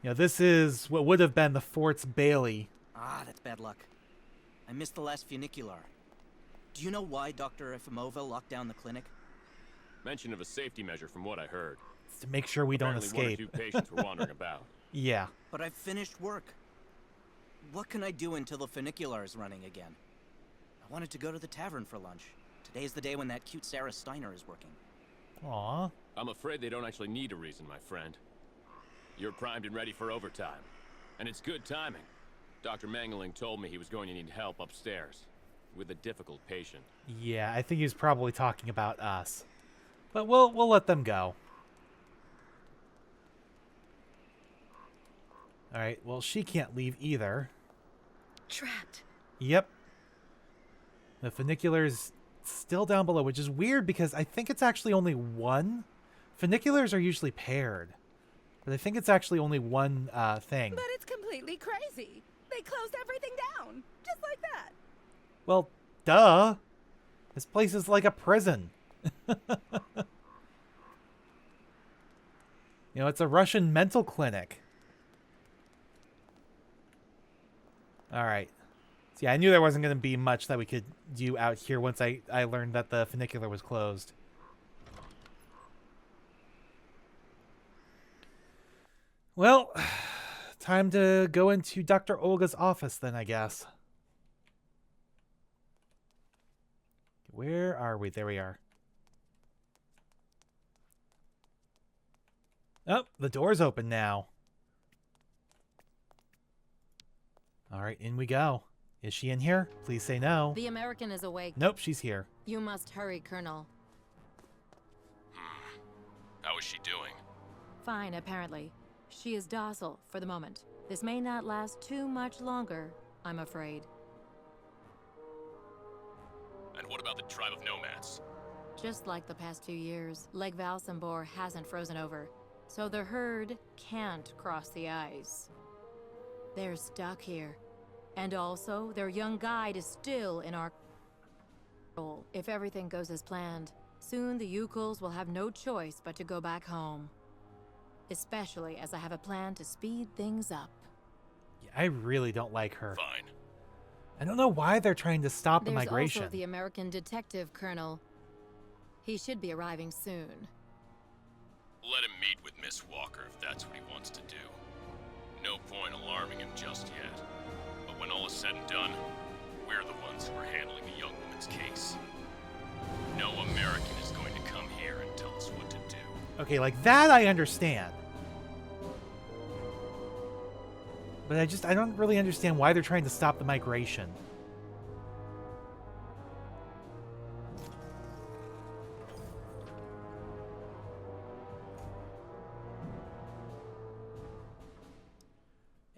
This is what would have been the fort's Bailey. Ah, that's bad luck. I missed the last funicular. Do you know why Dr. Efimova locked down the clinic? Mention of a safety measure from what I heard. It's to make sure we don't Apparently escape. one or two patients were wandering about. Yeah. But I've finished work. What can I do until the funicular is running again? I wanted to go to the tavern for lunch. Today's the day when that cute Sarah Steiner is working. Aw. I'm afraid they don't actually need a reason, my friend. You're primed and ready for overtime. And it's good timing. Dr. Mangeling told me he was going to need help upstairs with a difficult patient. Yeah, I think he's probably talking about us. But we'll let them go. Alright, well, she can't leave either. Trapped. Yep. The funicular's still down below, which is weird because I think it's actually only one. Funiculars are usually paired. But I think it's actually only one thing. But it's completely crazy. They closed everything down. Just like that. Well, duh. This place is like a prison. It's a Russian mental clinic. Alright. So yeah, I knew there wasn't going to be much that we could do out here once I learned that the funicular was closed. Well, time to go into Dr. Olga's office then, I guess. Where are we? There we are. Oh, the door's open now. All right, in we go. Is she in here? Please say no. The American is awake. Nope, she's here. You must hurry, Colonel. How is she doing? Fine, apparently. She is docile for the moment. This may not last too much longer, I'm afraid. And what about the tribe of nomads? Just like the past 2 years, Lake Valsambor hasn't frozen over, so the herd can't cross the ice. They're stuck here. And also, their young guide is still in our control. If everything goes as planned, soon the Yukuls will have no choice but to go back home. Especially as I have a plan to speed things up. Yeah, I really don't like her. Fine. I don't know why they're trying to stop the There's migration. also the American detective, Colonel. He should be arriving soon. Let him meet with Miss Walker if that's what he wants to do. No point alarming him just yet. But when all is said and done, we're the ones who are handling the young woman's case. No American is going to come here and tell us what to do. Okay, like that I understand. But I don't really understand why they're trying to stop the migration.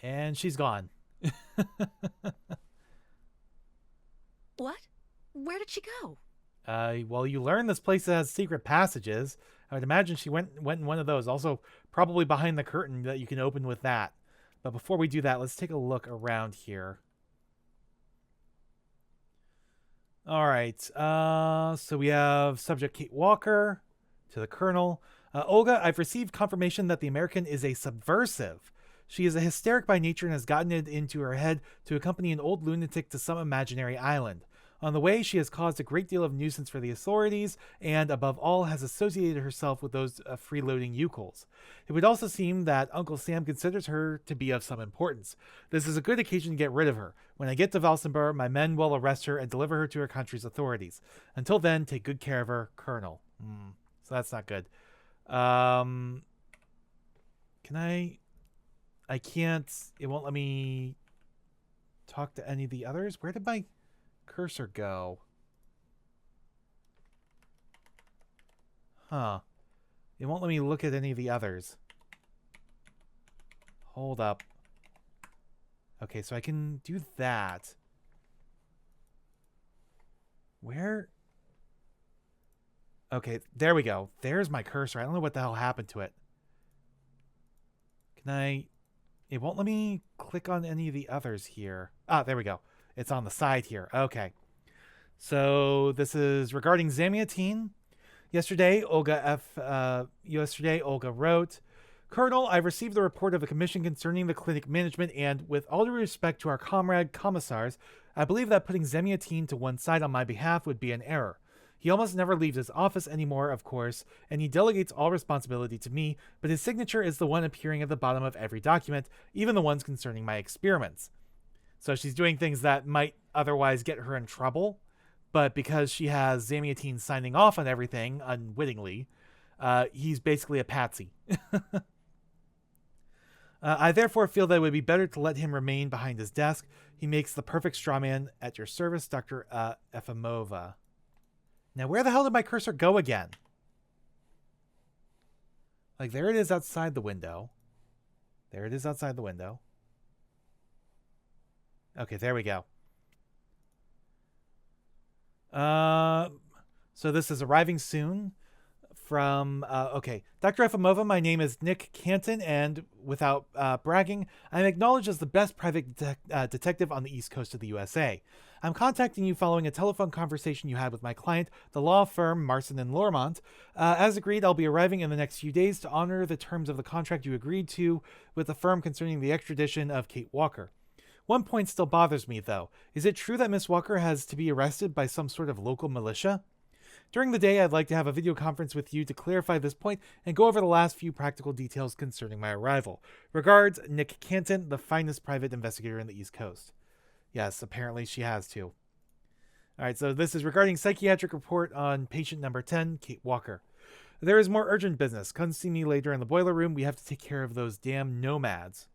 And she's gone. What? Where did she go? Well, you learn this place has secret passages. I would imagine she went in one of those. Also, probably behind the curtain that you can open with that. But before we do that, let's take a look around here. All right. So we have subject Kate Walker to the Colonel. Olga, I've received confirmation that the American is a subversive. She is a hysteric by nature and has gotten it into her head to accompany an old lunatic to some imaginary island. On the way, she has caused a great deal of nuisance for the authorities and, above all, has associated herself with those freeloading Yukuls. It would also seem that Uncle Sam considers her to be of some importance. This is a good occasion to get rid of her. When I get to Valsambur, my men will arrest her and deliver her to her country's authorities. Until then, take good care of her, Colonel. So that's not good. Can I can't. It won't let me talk to any of the others. Where did my cursor go? Huh. It won't let me look at any of the others. Hold up. Okay, so I can do that. Where? Okay, there we go. There's my cursor. I don't know what the hell happened to it. Can I... It won't let me click on any of the others here. Ah, there we go. It's on the side here. Okay. So this is regarding Zamiatine. Yesterday, Olga wrote, Colonel, I've received the report of the commission concerning the clinic management, and with all due respect to our comrade commissars, I believe that putting Zemiatine to one side on my behalf would be an error. He almost never leaves his office anymore, of course, and he delegates all responsibility to me, but his signature is the one appearing at the bottom of every document, even the ones concerning my experiments. So she's doing things that might otherwise get her in trouble, but because she has Zemiatine signing off on everything unwittingly, he's basically a patsy. I therefore feel that it would be better to let him remain behind his desk. He makes the perfect strawman. At your service, Dr. Efimova. Now, where the hell did my cursor go again? Like, there it is outside the window. There it is outside the window. Okay, there we go. So this is arriving soon. From, okay, Dr. Efimova, my name is Nick Canton, and without bragging, I'm acknowledged as the best private detective on the East Coast of the USA. I'm contacting you following a telephone conversation you had with my client, the law firm Marson and Lormont. As agreed, I'll be arriving in the next few days to honor the terms of the contract you agreed to with the firm concerning the extradition of Kate Walker. One point still bothers me, though. Is it true that Miss Walker has to be arrested by some sort of local militia? During the day, I'd like to have a video conference with you to clarify this point and go over the last few practical details concerning my arrival. Regards, Nick Canton, the finest private investigator in the East Coast. Yes, apparently she has to. All right, so this is regarding psychiatric report on patient number 10, Kate Walker. There is more urgent business. Come see me later in the boiler room. We have to take care of those damn nomads.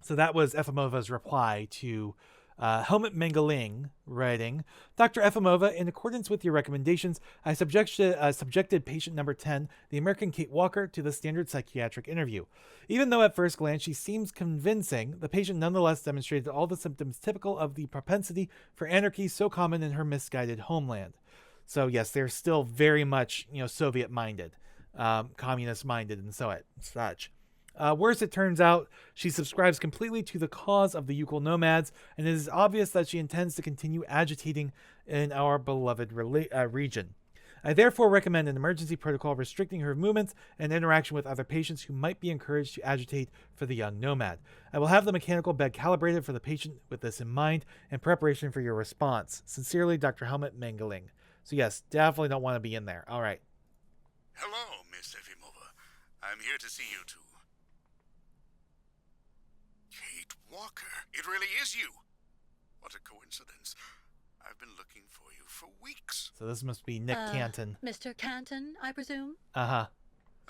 So that was Efimova's reply to Helmut Mengeling, writing, Dr. Efimova, in accordance with your recommendations, I subjected patient number 10, the American Kate Walker, to the standard psychiatric interview. Even though at first glance she seems convincing, the patient nonetheless demonstrated all the symptoms typical of the propensity for anarchy so common in her misguided homeland. So yes, they're still very much, Soviet-minded, communist-minded, and such. Worse, it turns out, she subscribes completely to the cause of the Yukon nomads, and it is obvious that she intends to continue agitating in our beloved region. I therefore recommend an emergency protocol restricting her movements and interaction with other patients who might be encouraged to agitate for the young nomad. I will have the mechanical bed calibrated for the patient with this in mind in preparation for your response. Sincerely, Dr. Helmut Mengeling. So yes, definitely don't want to be in there. All right. Hello, Miss Efimova. I'm here to see you too. Kate Walker, it really is you. What a coincidence. I've been looking for you for weeks. So this must be Nick Canton. Mr. Canton, I presume? Uh-huh.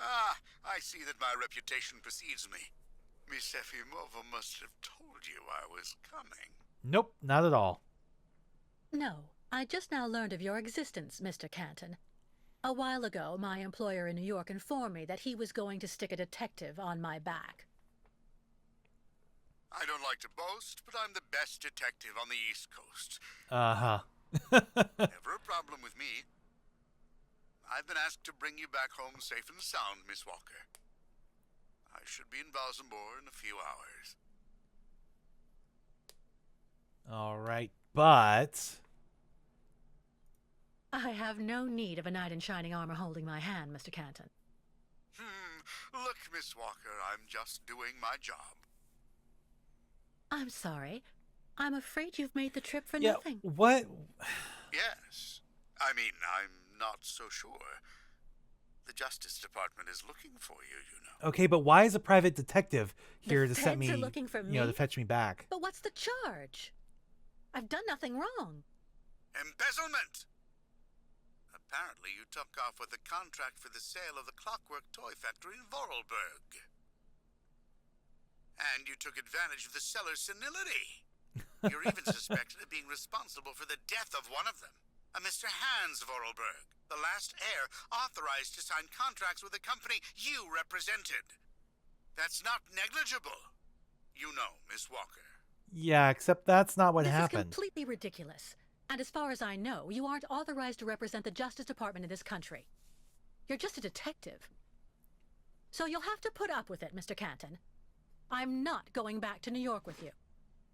Ah, I see that my reputation precedes me. Miss Efimova must have told you I was coming. Nope, not at all. No, I just now learned of your existence, Mr. Canton. A while ago, my employer in New York informed me that he was going to stick a detective on my back. I don't like to boast, but I'm the best detective on the East Coast. Uh-huh. Never a problem with me. I've been asked to bring you back home safe and sound, Miss Walker. I should be in Valsambor in a few hours. All right, but I have no need of a knight in shining armor holding my hand, Mr. Canton. Look, Miss Walker, I'm just doing my job. I'm sorry. I'm afraid you've made the trip for nothing. What? Yes. I mean, I'm not so sure. The Justice Department is looking for you, you know. Okay, but why is a private detective here The to set feds me, are looking for me? to fetch me back? But what's the charge? I've done nothing wrong. Embezzlement! Apparently you took off with a contract for the sale of the Clockwork Toy Factory in Vorarlberg. And you took advantage of the seller's senility. You're even suspected of being responsible for the death of one of them, a Mr. Hans Vorarlberg, the last heir authorized to sign contracts with the company you represented. That's not negligible. You know, Miss Walker. Yeah, except that's not what This happened. is completely ridiculous. And as far as I know, you aren't authorized to represent the Justice Department in this country. You're just a detective. So you'll have to put up with it, Mr. Canton. I'm not going back to New York with you.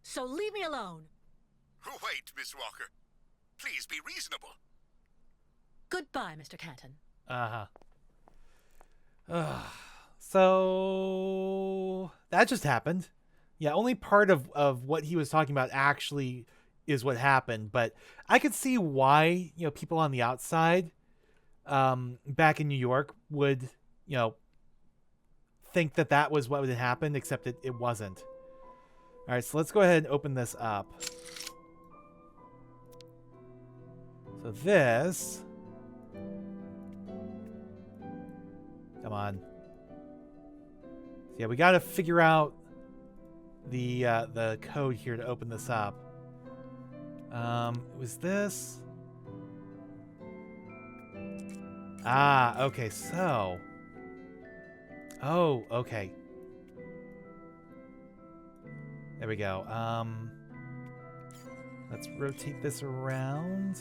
So leave me alone. Wait, Miss Walker. Please be reasonable. Goodbye, Mr. Canton. Uh-huh. So that just happened. Yeah, only part of what he was talking about actually is what happened, but I could see why, people on the outside back in New York would, think that that was what would happen, except it wasn't. All right, so let's go ahead and open this up. So this, come on. So yeah, we got to figure out the code here to open this up. Was this? Ah, okay, so. Oh, okay. There we go. Let's rotate this around.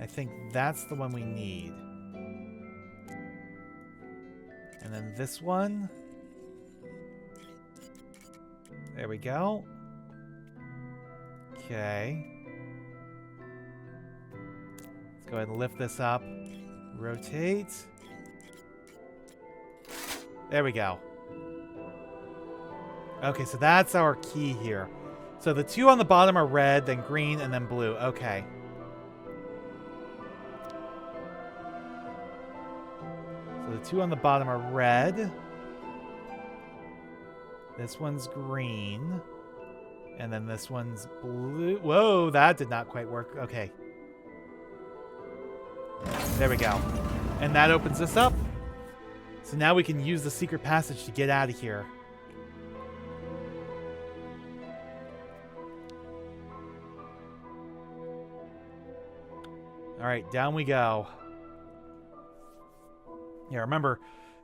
I think that's the one we need. And then this one. There we go. Okay. Let's go ahead and lift this up. Rotate. There we go. Okay, so that's our key here. So the two on the bottom are red, then green, and then blue. Okay. So the two on the bottom are red. This one's green. And then this one's blue. Whoa, that did not quite work. Okay. There we go. And that opens this up. So now we can use the secret passage to get out of here. All right, down we go. Yeah, remember,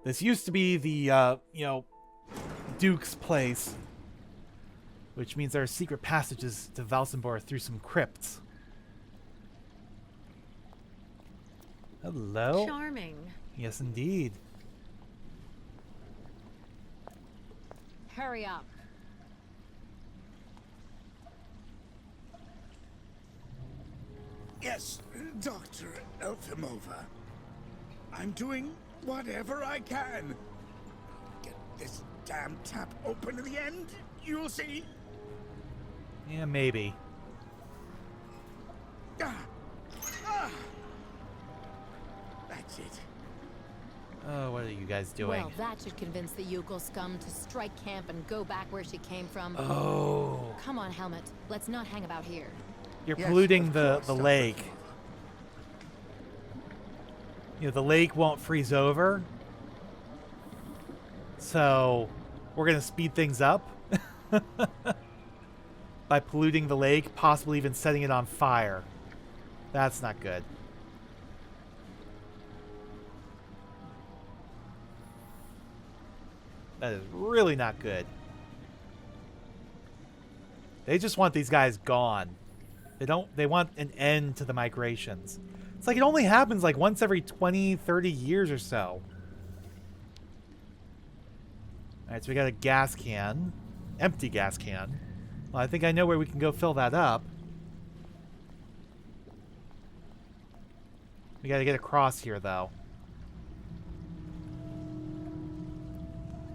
this used to be the, Duke's place. Which means there are secret passages to Valsambor through some crypts. Hello? Charming. Yes, indeed. Hurry up. Yes, Dr. Elfimova. I'm doing whatever I can. Get this damn tap open in the end, you'll see. Yeah, maybe. Ah. Ah. That's it. Oh, what are you guys doing? Well, that should convince the Yukel scum to strike camp and go back where she came from. Oh. Come on, Helmet. Let's not hang about here. You're Yes, polluting of the course, Dr. lake. The lake won't freeze over. So, we're going to speed things up. By polluting the lake, possibly even setting it on fire. That's not good. That is really not good. They just want these guys gone. They want an end to the migrations. It's like it only happens like once every 20, 30 years or so. Alright, so we got a gas can. Empty gas can. Well, I think I know where we can go fill that up. We gotta get across here, though.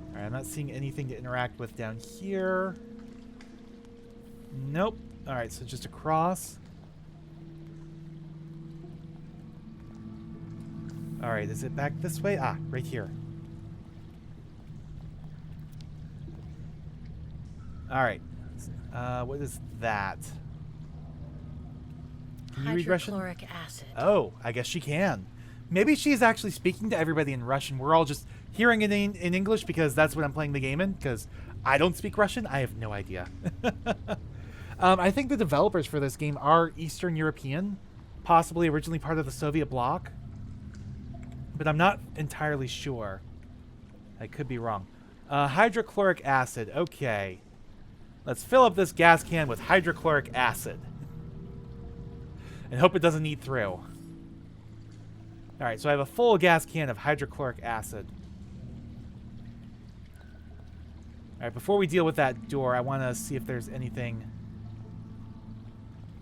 Alright, I'm not seeing anything to interact with down here. Nope. Alright, so just across. Alright, is it back this way? Ah, right here. Alright. What is that? Can you read Russian? Hydrochloric acid. Oh, I guess she can. Maybe she's actually speaking to everybody in Russian. We're all just hearing it in English because that's what I'm playing the game in, because I don't speak Russian. I have no idea. I think the developers for this game are Eastern European, possibly originally part of the Soviet bloc, but I'm not entirely sure. I could be wrong. Hydrochloric acid. Okay. Let's fill up this gas can with hydrochloric acid. And hope it doesn't eat through. Alright, so I have a full gas can of hydrochloric acid. Alright, before we deal with that door, I want to see if there's anything...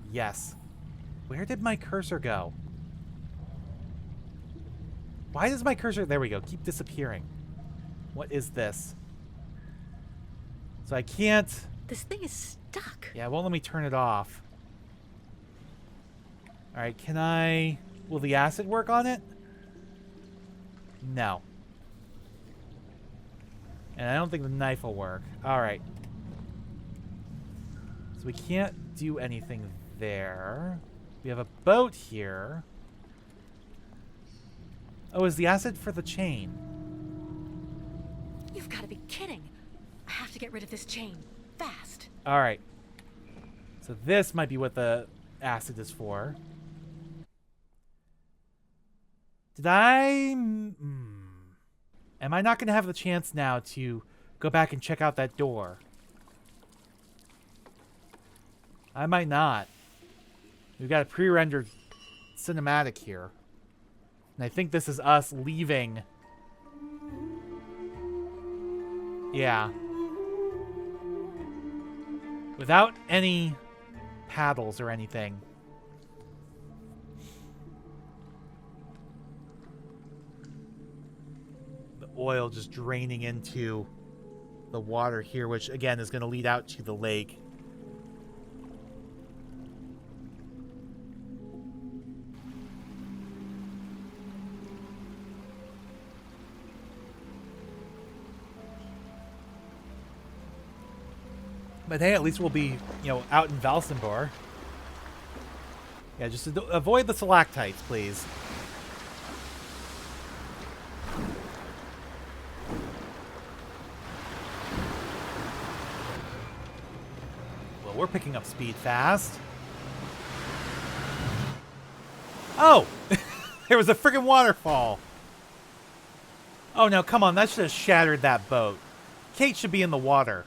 Yes. Where did my cursor go? Why does my cursor... There we go. Keep disappearing. What is this? So I can't... This thing is stuck. Yeah, it won't let me turn it off. Alright, can I... Will the acid work on it? No. And I don't think the knife will work. Alright. So we can't do anything there. We have a boat here. Oh, is the acid for the chain? You've got to be kidding. I have to get rid of this chain. Fast. Alright. So this might be what the acid is for. Did I... Am I not going to have the chance now to go back and check out that door? I might not. We've got a pre-rendered cinematic here. And I think this is us leaving. Yeah. Without any paddles or anything. The oil just draining into the water here, which again is going to lead out to the lake. But hey, at least we'll be, you know, out in Valsenbor. Yeah, just avoid the stalactites, please. Well, we're picking up speed fast. Oh! There was a friggin' waterfall. Oh, no, come on. That should have shattered that boat. Kate should be in the water.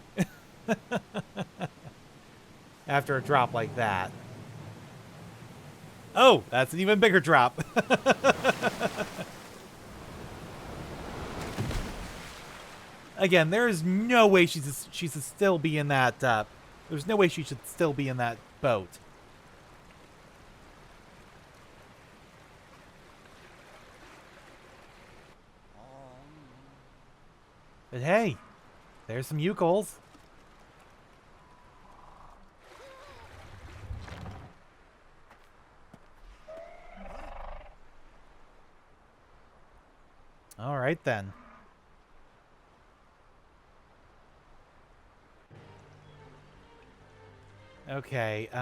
After a drop like that. Oh, that's an even bigger drop. Again, there is no way she should still be in that. There's no way she should still be in that boat. But hey, there's some Eucals. All right, then. Okay, okay,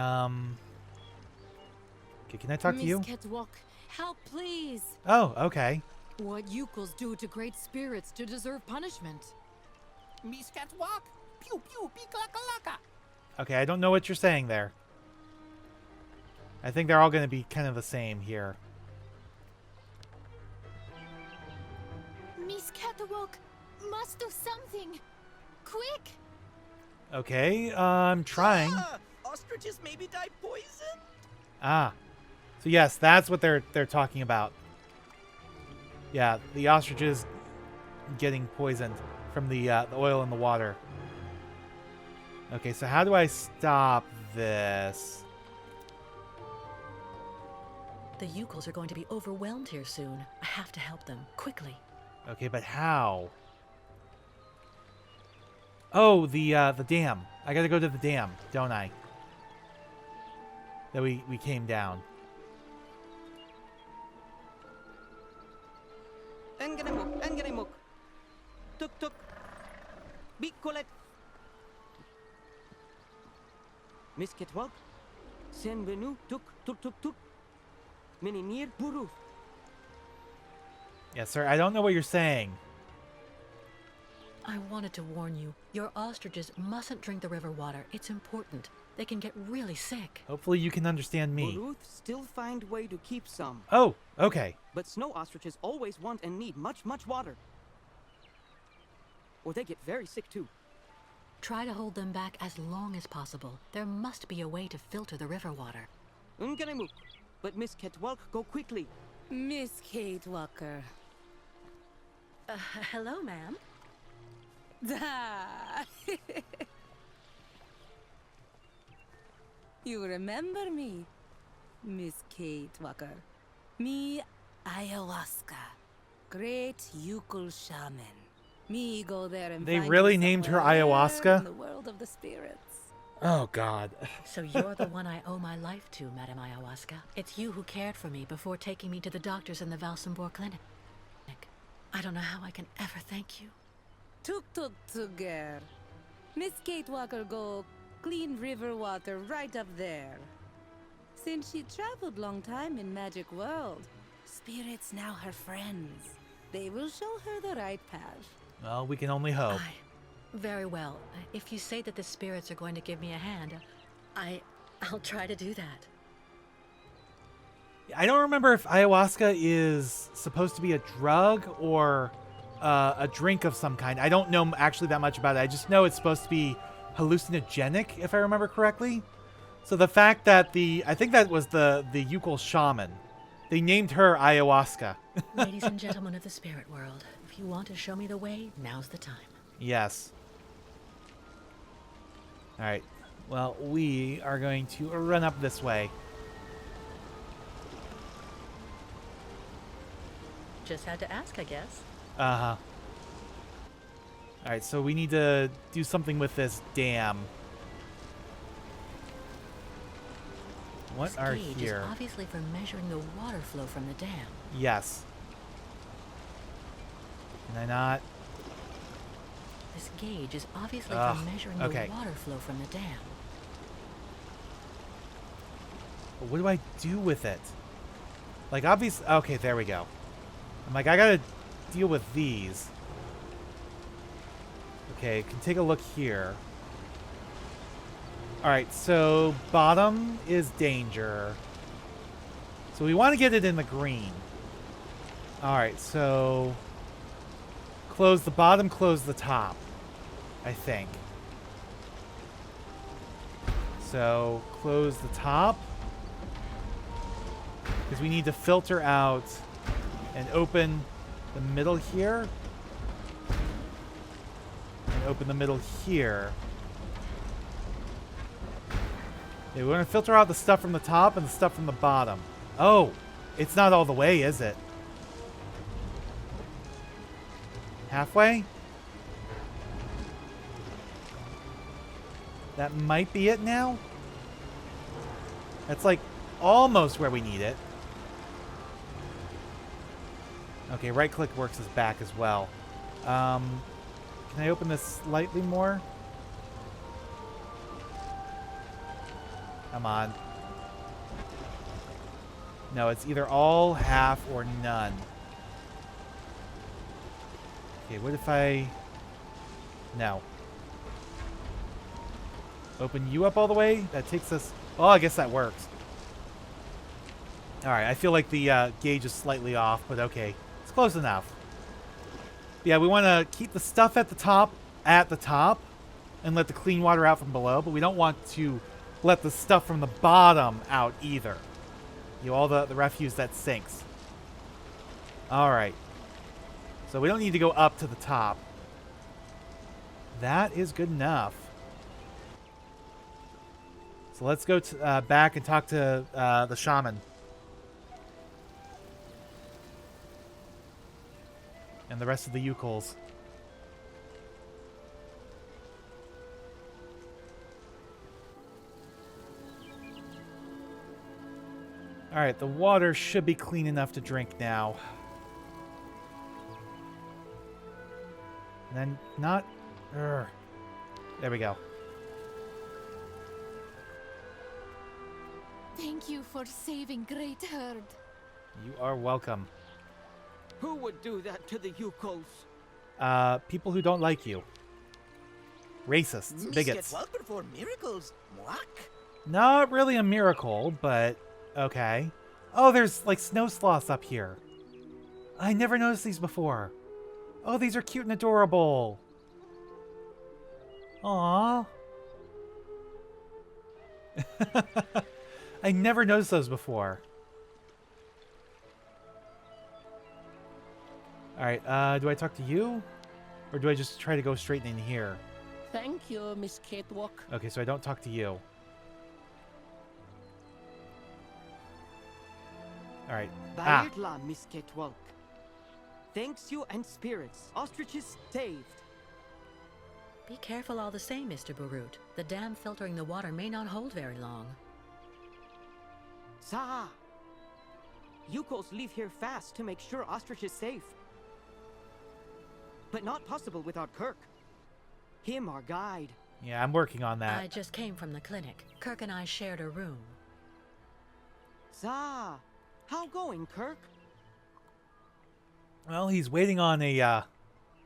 can I talk to you? Miss Ketwalk, help, please. Oh, okay. What Eucals do to great spirits to deserve punishment? Miss Catwalk? Pew pew peekalaka. Okay, I don't know what you're saying there. I think they're all going to be kind of the same here. Miss Catwalk must do something. Quick! Okay, I'm trying. Ostriches maybe die poisoned? Ah. So yes, that's what they're talking about. Yeah, the ostriches getting poisoned from the oil in the water. Okay, so how do I stop this? The Eucals are going to be overwhelmed here soon. I have to help them, quickly. Okay, but how? Oh, the dam. I gotta go to the dam, don't I? That we came down. Enganimuk. Tuk tuk. Bikolet. Miss Ketwalk? Senvenu tuk tuk tuk tuk. Mininir buru. Yes, sir. I don't know what you're saying. I wanted to warn you. Your ostriches mustn't drink the river water. It's important. They can get really sick. Hopefully you can understand me. Buruth still find way to keep some. Oh, okay. But snow ostriches always want and need much water. Or they get very sick too. Try to hold them back as long as possible. There must be a way to filter the river water. Unganimuk. But Miss Ketwalk, go quickly. Miss Kate Walker. Hello, ma'am. Da. You remember me, Miss Kate Walker. Me, ayahuasca. Great Yukul shaman. Me go there and They find really you named her somewhere Ayahuasca? in the world of the spirits. Oh, God. So you're the one I owe my life to, Madame Ayahuasca. It's you who cared for me before taking me to the doctors in the Valsambor clinic. I don't know how I can ever thank you. Tuk girl. Miss Kate Walker go clean river water right up there. Since she traveled long time in magic world, spirits now her friends. They will show her the right path. Well, we can only hope. Very well. If you say that the spirits are going to give me a hand, I'll try to do that. I don't remember if ayahuasca is supposed to be a drug or a drink of some kind. I don't know actually that much about it. I just know it's supposed to be hallucinogenic, if I remember correctly. So the fact that I think that was the Yukol shaman. They named her ayahuasca. Ladies and gentlemen of the spirit world, if you want to show me the way, now's the time. Yes. All right. Well, we are going to run up this way. Just had to ask, I guess. Uh-huh. All right, so we need to do something with this dam. What This are gauge here? is obviously for measuring the water flow from the dam. Yes. Can I not? This gauge is obviously Ugh, for measuring okay. the water flow from the dam. But what do I do with it? Like, obviously... Okay, there we go. I'm like, I gotta deal with these. Okay, can take a look here. Alright, so bottom is danger. So we want to get it in the green. Alright, so... Close the bottom, close the top. I think. So, close the top. Because we need to filter out and open the middle here. And open the middle here. Yeah, we want to filter out the stuff from the top and the stuff from the bottom. Oh, it's not all the way, is it? Halfway? That might be it now. That's like almost where we need it. Okay, right click works as back as well. Can I open this slightly more? Come on. No, it's either all, half, or none. Okay, what if I... No. Open you up all the way? That takes us... Oh, I guess that works. Alright, I feel like the gauge is slightly off, but okay. It's close enough. Yeah, we want to keep the stuff at the top, and let the clean water out from below, but we don't want to let the stuff from the bottom out either. You know, all the refuse that sinks. Alright. So we don't need to go up to the top. That is good enough. So let's go to, back and talk to the shaman. And the rest of the Yukols. Alright, the water should be clean enough to drink now. And then not... There we go. Thank you for saving Great Herd. You are welcome. Who would do that to the Yukos? People who don't like you. Racists. Bigots. Miss Walker for miracles. Mwak. Not really a miracle, but okay. Oh, there's like snow sloths up here. I never noticed these before. Oh, these are cute and adorable. Aww. I never noticed those before. Alright, do I talk to you? Or do I just try to go straight in here? Thank you, Miss Catewalk. Okay, so I don't talk to you. Alright. Bayadla, Miss Catewalk. Thanks you and spirits. Ostriches saved. Be careful all the same, Mr. Barut. The dam filtering the water may not hold very long. Za! Yukos leave here fast to make sure Ostrich is safe. But not possible without Kirk. Him, our guide. Yeah, I'm working on that. I just came from the clinic. Kirk and I shared a room. Za! How going, Kirk? Well, he's waiting on a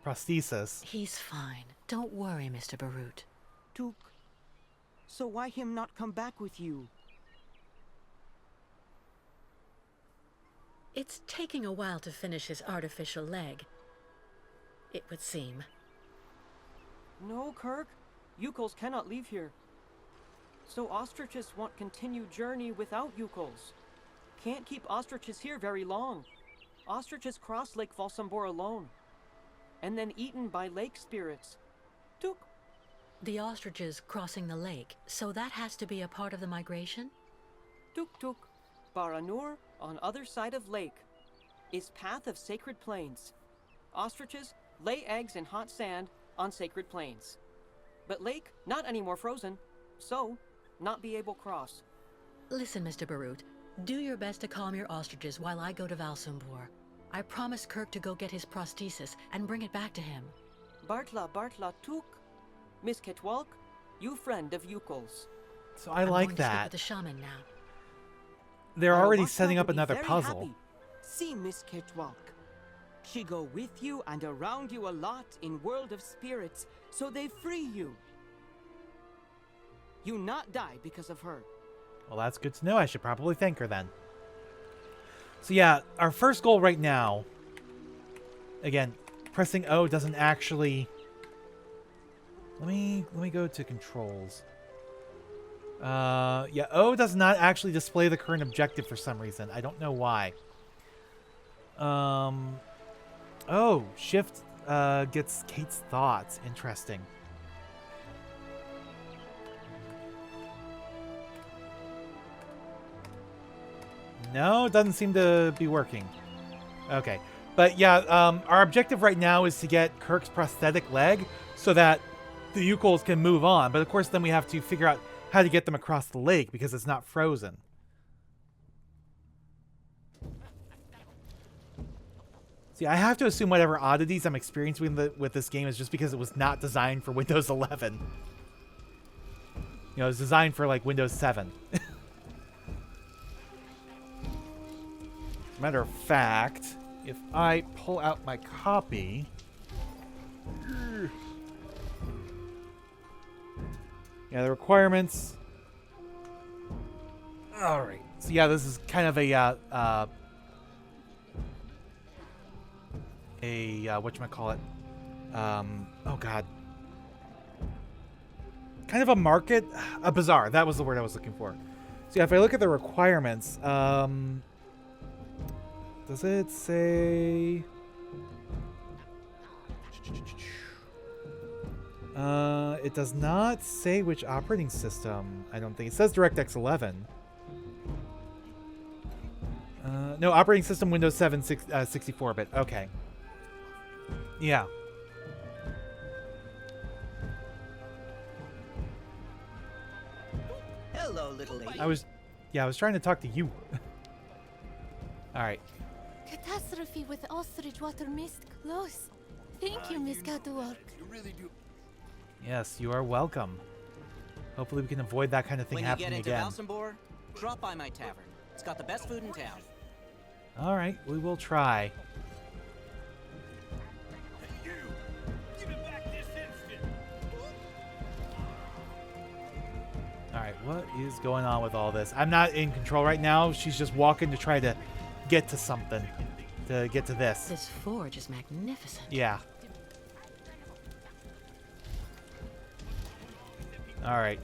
prosthesis. He's fine. Don't worry, Mr. Barut. Took. So why him not come back with you? It's taking a while to finish his artificial leg, it would seem. No, Kirk. Yukos cannot leave here. So ostriches want continued journey without Yukos. Can't keep ostriches here very long. Ostriches cross Lake Valsambor alone. And then eaten by lake spirits. Tuk. The ostriches crossing the lake, so that has to be a part of the migration? Tuk tuk. Baranur, on other side of lake, is path of sacred plains. Ostriches lay eggs in hot sand on sacred plains. But lake, not anymore frozen, so not be able cross. Listen, Mr. Barut, do your best to calm your ostriches while I go to Valsambor. I promised Kirk to go get his prosthesis and bring it back to him. Bartla tuk. Miss Ketwalk, you friend of Yukos. So I I'm like going to speak that. with the shaman now. They're already Ayahuasca setting up will be another very puzzle. happy. See Miss Ketwalk. She go with you and around you a lot in world of spirits, so they free you. You not die because of her. Well, that's good to know. I should probably thank her then. So yeah, our first goal right now, again, pressing O doesn't actually... Let me go to controls. Yeah, O does not actually display the current objective for some reason. I don't know why. Oh, Shift gets Kate's thoughts. Interesting. No, it doesn't seem to be working. Okay. But yeah, our objective right now is to get Kirk's prosthetic leg so that the Yukols can move on. But of course, then we have to figure out how to get them across the lake because it's not frozen. See, I have to assume whatever oddities I'm experiencing with this game is just because it was not designed for Windows 11. You know, it was designed for like Windows 7. Matter of fact, if I pull out my copy... Yeah, the requirements... Alright. So yeah, this is kind of a whatchamacallit? Oh god. Kind of a market? A bazaar. That was the word I was looking for. So yeah, if I look at the requirements, does it say... It does not say which operating system, I don't think. It says DirectX 11. No, operating system Windows 7 64-bit. Okay. Yeah. Hello, little lady. I was trying to talk to you. All right. Catastrophe with ostrich water mist close. Thank you, Miss Catwalk. You really do. Yes, you are welcome. Hopefully we can avoid that kind of thing When you happening get into again. Valsambor, drop by my tavern. It's got the best food in town. All right, we will try. Hey, you! Give it back this instant! All right, what is going on with all this? I'm not in control right now. She's just walking to try to get to something, to get to this. This forge is magnificent. Yeah. All right.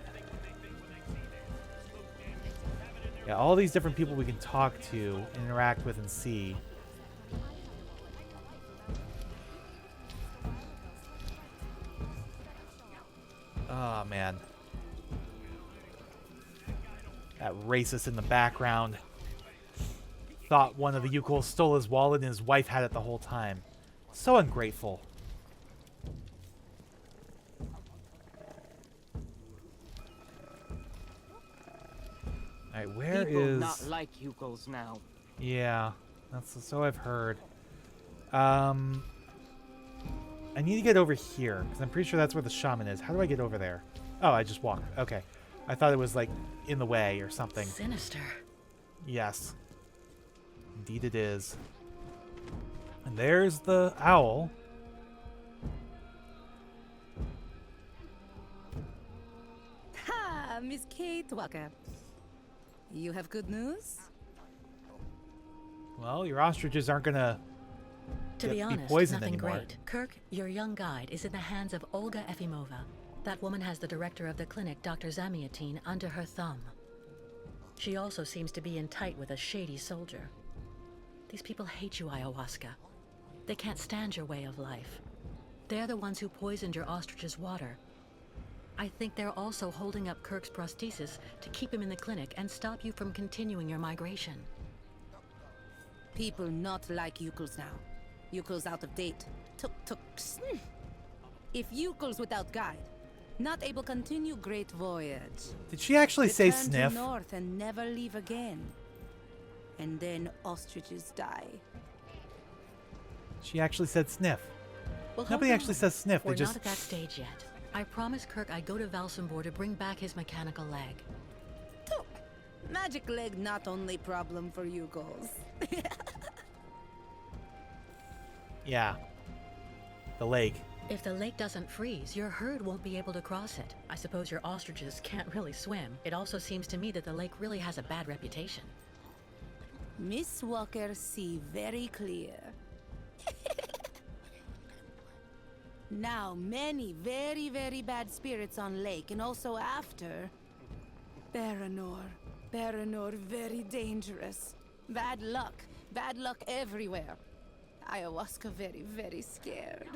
Yeah, all these different people we can talk to, interact with, and see. Oh, man. That racist in the background thought one of the Yukols stole his wallet and his wife had it the whole time. So ungrateful. Alright, where People is... not like Yukos now. Yeah, that's so I've heard. I need to get over here, because I'm pretty sure that's where the shaman is. How do I get over there? Oh, I just walk. Okay. I thought it was, like, in the way or something. Sinister. Yes. Indeed it is. And there's the owl. Ha! Miss Kate Walker. You have good news? Well, your ostriches aren't gonna To be honest, poisoned nothing anymore. great. Kirk, your young guide is in the hands of Olga Efimova. That woman has the director of the clinic, Dr. Zamiatine, under her thumb. She also seems to be in tight with a shady soldier. These people hate you, Ayahuasca. They can't stand your way of life. They're the ones who poisoned your ostrich's water. I think they're also holding up Kirk's prosthesis to keep him in the clinic and stop you from continuing your migration. People not like Yukos now. Yukos out of date. Tuk. If Yukos without guide, not able continue great voyage. Did she actually say Return sniff? to north and never leave again. And then ostriches die. She actually said sniff. Well, Nobody hold actually on. says sniff. We're They just... not at that stage yet. I promised Kirk I'd go to Valsambor to bring back his mechanical leg. Tuk. Magic leg not only problem for Yukos. Yeah. The lake. If the lake doesn't freeze, your herd won't be able to cross it. I suppose your ostriches can't really swim. It also seems to me that the lake really has a bad reputation. Miss Walker see very clear. Now many very, very bad spirits on lake and also after. Baranor very dangerous. Bad luck everywhere. Ayahuasca very, very scared.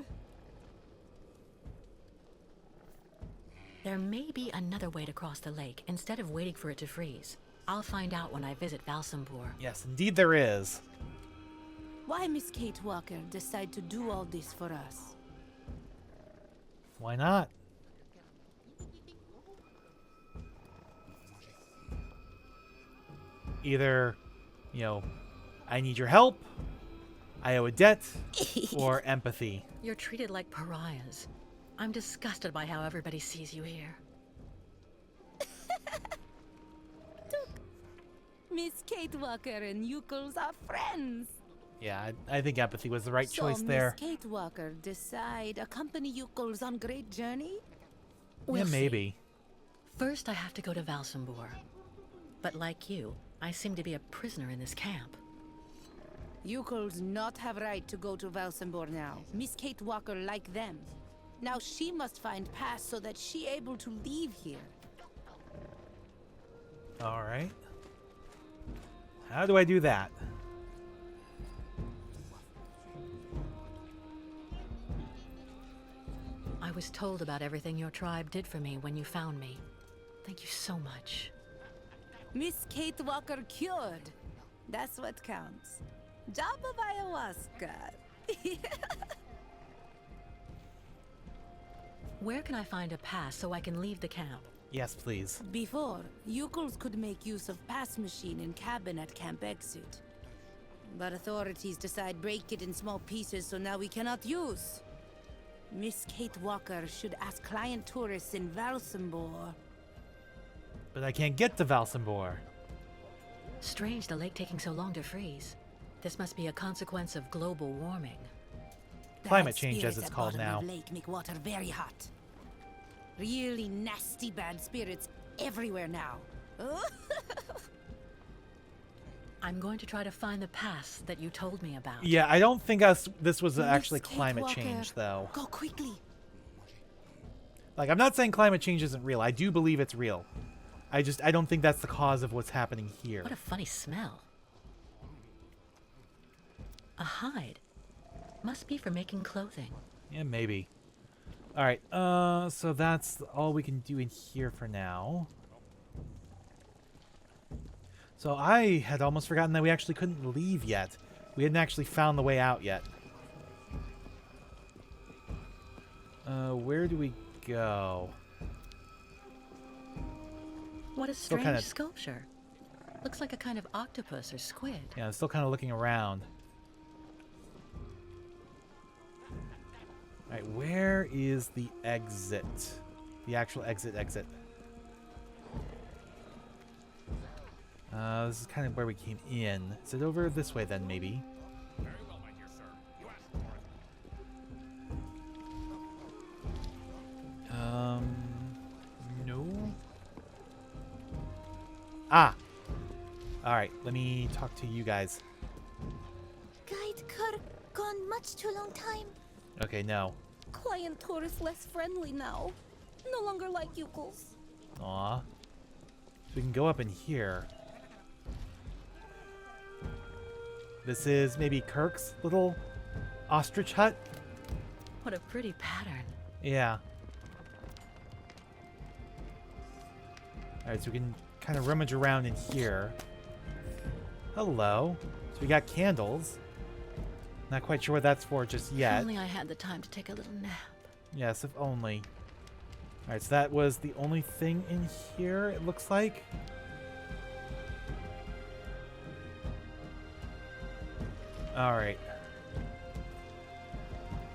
There may be another way to cross the lake instead of waiting for it to freeze. I'll find out when I visit Valsambor. Yes, indeed there is. Why Miss Kate Walker decide to do all this for us? Why not? Either, I need your help, I owe a debt, or empathy. You're treated like pariahs. I'm disgusted by how everybody sees you here. Miss Kate Walker and Yukos are friends. Yeah, I think empathy was the right choice So there. Miss Kate Walker decide accompany Yukos on great journey? Yeah, maybe. First, I have to go to Valsambor. But like you, I seem to be a prisoner in this camp. Yukos not have right to go to Valsambor now. Miss Kate Walker like them. Now she must find pass so that she able to leave here. All right. How do I do that? I was told about everything your tribe did for me when you found me. Thank you so much. Miss Kate Walker cured. That's what counts. Job of ayahuasca. Where can I find a pass so I can leave the camp? Yes, please. Before, Yukos could make use of pass machine in cabin at camp exit. But authorities decide break it in small pieces, so now we cannot use. Miss Kate Walker should ask client tourists in Valsambor. But I can't get to Valsambor. Strange the lake taking so long to freeze. This must be a consequence of global warming. Climate Bad change, as spirits it's at called bottom now. of lake make water very hot. Really nasty bad spirits everywhere now. I'm going to try to find the pass that you told me about. Yeah, I don't think this was actually Miss Kate climate Walker, change, though. Go quickly. Like, I'm not saying climate change isn't real. I do believe it's real. I don't think that's the cause of what's happening here. What a funny smell. A hide. Must be for making clothing. Yeah, maybe. All right, so that's all we can do in here for now. So I had almost forgotten that we actually couldn't leave yet. We hadn't actually found the way out yet. Where do we go? What a Still strange kinda- sculpture. Looks like a kind of octopus or squid. Yeah, I'm still kind of looking around. Alright, where is the exit? The actual exit. This is kind of where we came in. Is it over this way then, maybe? Very well, my dear sir. You asked for it. No. Ah! Alright, let me talk to you guys. Guide Kirk, gone much too long time. Okay, no. Client tour is less friendly now. No longer like Yukos. Aw. So we can go up in here. This is maybe Kirk's little ostrich hut? What a pretty pattern. Yeah. Alright, so we can kind of rummage around in here. Hello. So we got candles. Not quite sure what that's for just If yet. only I had the time to take a little nap. Yes, if only. Alright, so that was the only thing in here, it looks like. Alright.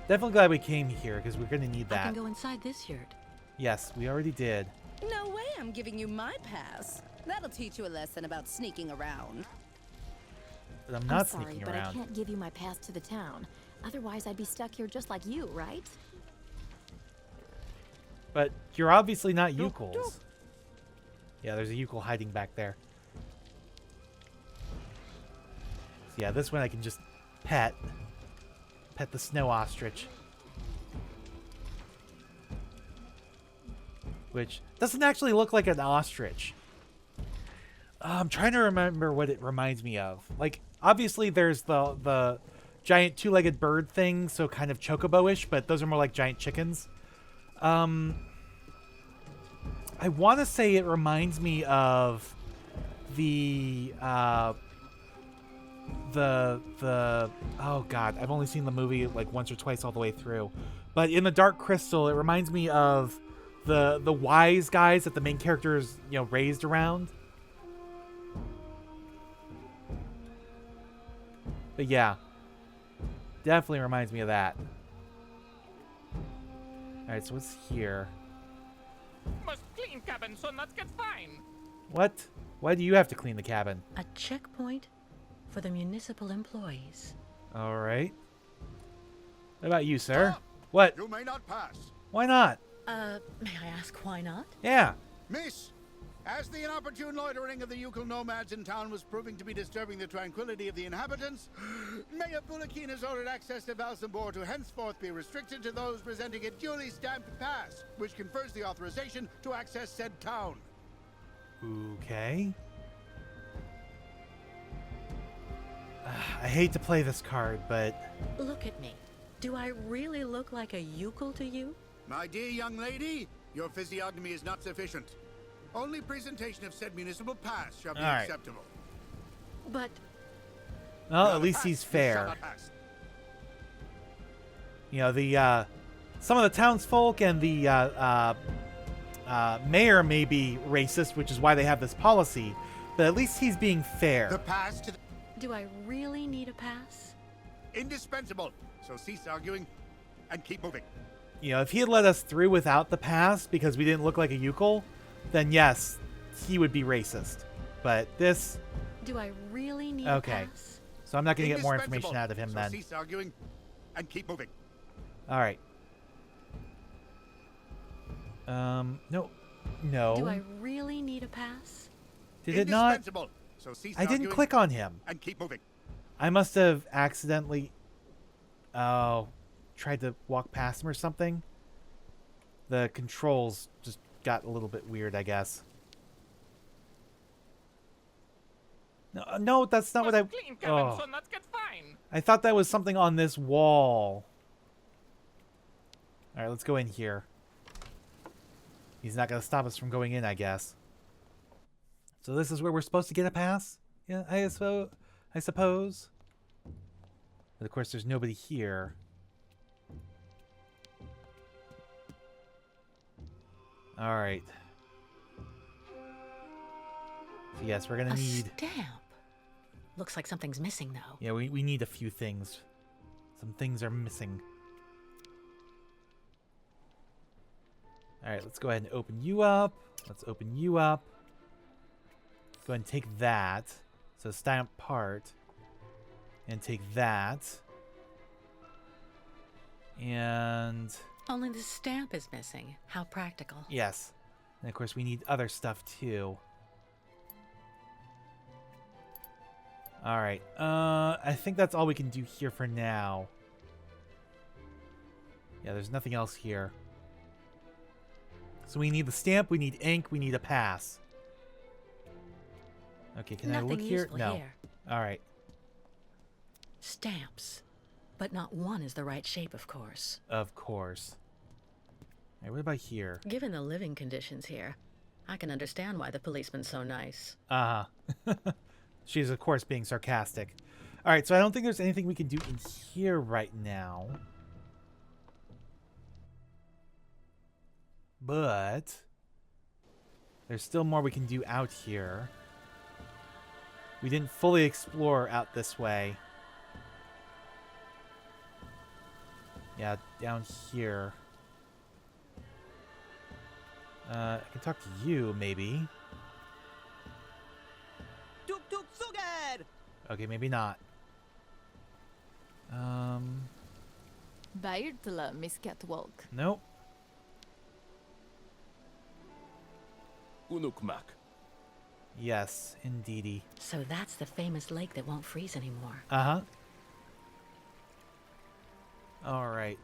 Definitely glad we came here, because we're going to need I that. can go inside this yurt. Yes, we already did. No way I'm giving you my pass. That'll teach you a lesson about sneaking around. But I'm I'm not sorry, sneaking but around. I can't give you my pass to the town. Otherwise, I'd be stuck here just like you, right? But you're obviously not Yukals. Yeah, there's a Yukal hiding back there. So yeah, this one I can just pet. Pet the snow ostrich. Which doesn't actually look like an ostrich. I'm trying to remember what it reminds me of. Like, obviously there's the giant two-legged bird thing, so kind of chocobo-ish, but those are more like giant chickens. I want to say it reminds me of the oh god, I've only seen the movie like once or twice all the way through, but in the Dark Crystal it reminds me of the wise guys that the main characters, you know, raised around. But yeah, definitely reminds me of that. All right, so what's here? Must clean cabin so not get fine. What? Why do you have to clean the cabin? A checkpoint for the municipal employees. All right. What about you, sir? Stop! What? You may not pass. Why not? May I ask why not? Yeah. Miss, as the inopportune loitering of the Yukal nomads in town was proving to be disturbing the tranquility of the inhabitants, Mayor Bulakin has ordered access to Valsambor to henceforth be restricted to those presenting a duly stamped pass, which confers the authorization to access said town. Okay. I hate to play this card, but Look at me. Do I really look like a Yukal to you? My dear young lady, your physiognomy is not sufficient. Only presentation of said municipal pass shall be All right. acceptable. But well, No, at least pass, he's you shall fair. not pass. You know, the some of the townsfolk and the mayor may be racist, which is why they have this policy, but at least he's being fair. The pass to the do I really need a pass? indispensable. So cease arguing and keep moving. You know, if he had let us through without the pass because we didn't look like a Yukal, then yes, he would be racist. But this, Do I really need Okay. a pass? so I'm not going to get more Indispensable. information out of him so then. cease arguing and keep moving. All right. No. No. Do I really need a pass? Did it not? Indispensable. So cease I didn't arguing click on him. and keep moving. I must have accidentally tried to walk past him or something. The controls just got a little bit weird, I guess. No, that's not what I... Must clean cabin Oh, so not get fine. I thought that was something on this wall. All right, let's go in here. He's not going to stop us from going in, I guess. So this is where we're supposed to get a pass? Yeah, I suppose. But of course, there's nobody here. Alright. So yes, we're gonna need... stamp. Looks like something's missing, though. Yeah, we need a few things. Some things are missing. Alright, let's go ahead and open you up. Let's open you up. Go ahead and take that. So stamp part. And take that. And... Only the stamp is missing. How practical. yes. And of course we need other stuff too. Alright. I think that's all we can do here for now. Yeah, there's nothing else here. So we need the stamp, we need ink, we need a pass. Okay, can I look here? No. Here. Alright. Stamps. But not one is the right shape, of course. Of course. Alright, what about here? Given the living conditions here, I can understand why the policeman's so nice. Uh-huh. She's, of course, being sarcastic. Alright, so I don't think there's anything we can do in here right now. But there's still more we can do out here. We didn't fully explore out this way. Yeah, down here. I can talk to you, maybe. Tuk tuk sugar! Okay, maybe not. Bairtla, Miss Catwalk. Nope. Unukmak. Yes, indeedy. So that's the famous lake that won't freeze anymore. Uh-huh. Alright.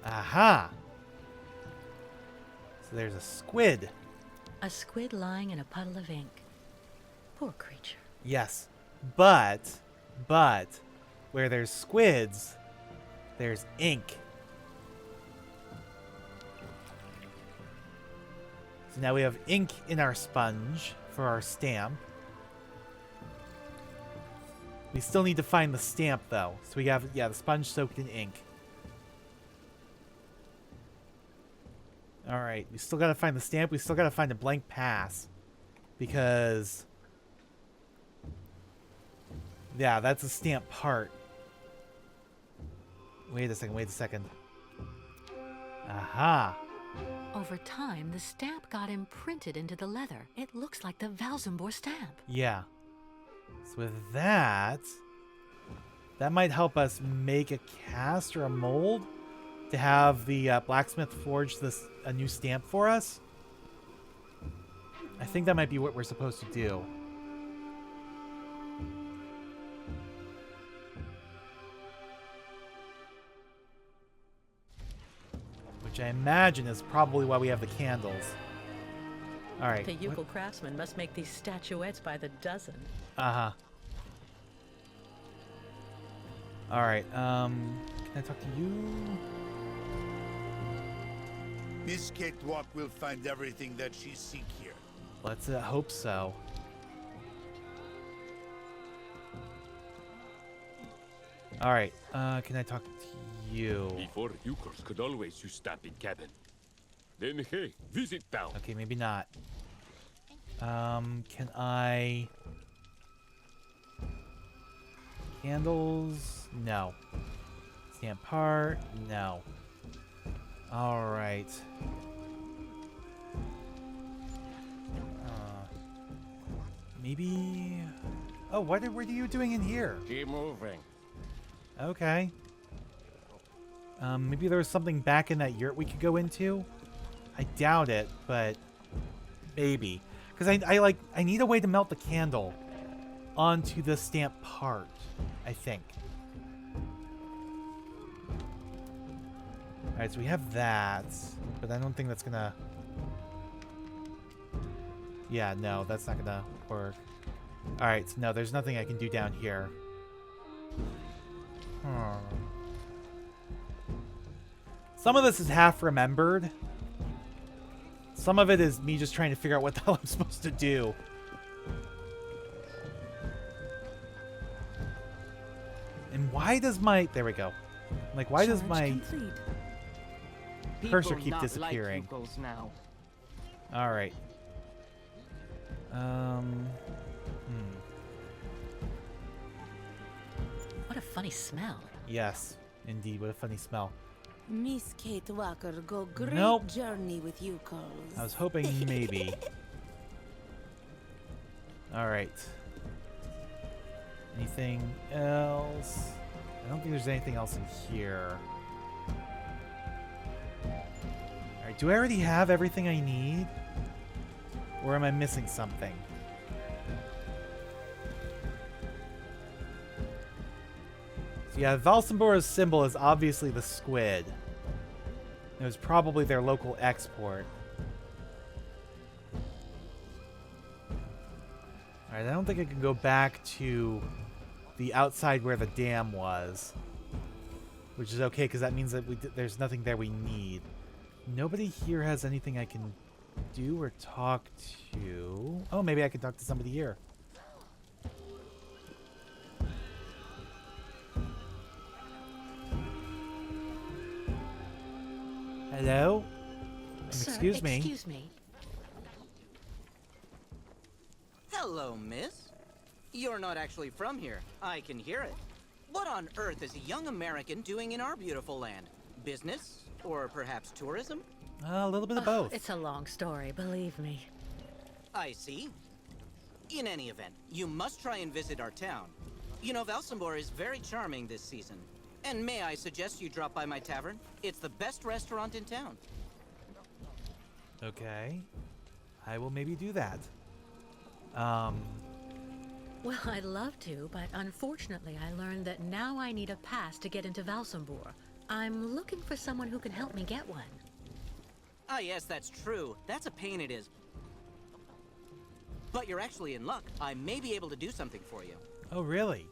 Aha! So there's a squid. A squid lying in a puddle of ink. Poor creature. Yes. But, where there's squids, there's ink. So now we have ink in our sponge for our stamp. We still need to find the stamp, though. So we have, yeah, the sponge soaked in ink. Alright, we still gotta find the stamp. We still gotta find a blank pass. Because... yeah, that's a stamp part. Wait a second. Aha! Over time, the stamp got imprinted into the leather. It looks like the Valzambor stamp. Yeah. So with that, that might help us make a cast or a mold to have the blacksmith forge a new stamp for us. I think that might be what we're supposed to do. Which I imagine is probably why we have the candles. Alright. The Yukon craftsman must make these statuettes by the dozen. Uh-huh. Alright, can I talk to you? Miss Cakewalk will find everything that she seeks here. Let's hope so. Alright, can I talk to you? Before Yukos could always use stamping cabin. Then hey, visit town. Okay, maybe not. Can I... candles? No. Stamp part? No. Alright. Maybe... oh, what are you doing in here? Keep moving. Okay. Maybe there was something back in that yurt we could go into? I doubt it, but maybe. Because I need a way to melt the candle onto the stamp part, I think. Alright, so we have that, but I don't think that's gonna... yeah, no, that's not gonna work. Alright, so no, there's nothing I can do down here. Some of this is half remembered. Some of it is me just trying to figure out what the hell I'm supposed to do. And why does my... there we go. Like, why does my... Complete. cursor People keep not disappearing. Like Yukos now. All right. What a funny smell. Yes, indeed. What a funny smell. Miss Kate Walker go great Nope. journey with you, girls. I was hoping maybe. All right. Anything else? I don't think there's anything else in here. All right. Do I already have everything I need? Or am I missing something? So yeah, Valsambora's symbol is obviously the squid. It was probably their local export. Alright, I don't think I can go back to the outside where the dam was. Which is okay, because that means that there's nothing there we need. Nobody here has anything I can do or talk to. Oh, maybe I can talk to somebody here. Hello? Sir, Excuse me. Excuse me. Hello, miss. You're not actually from here. I can hear it. What on earth is a young American doing in our beautiful land? Business? Or perhaps tourism? A little bit of both. It's a long story, believe me. I see. In any event, you must try and visit our town. You know, Valsambor is very charming this season. And may I suggest you drop by my tavern? It's the best restaurant in town. Okay. I will maybe do that. Well, I'd love to, but unfortunately I learned that now I need a pass to get into Valsambor. I'm looking for someone who can help me get one. Ah, yes, that's true. That's a pain it is. But you're actually in luck. I may be able to do something for you. Oh, really?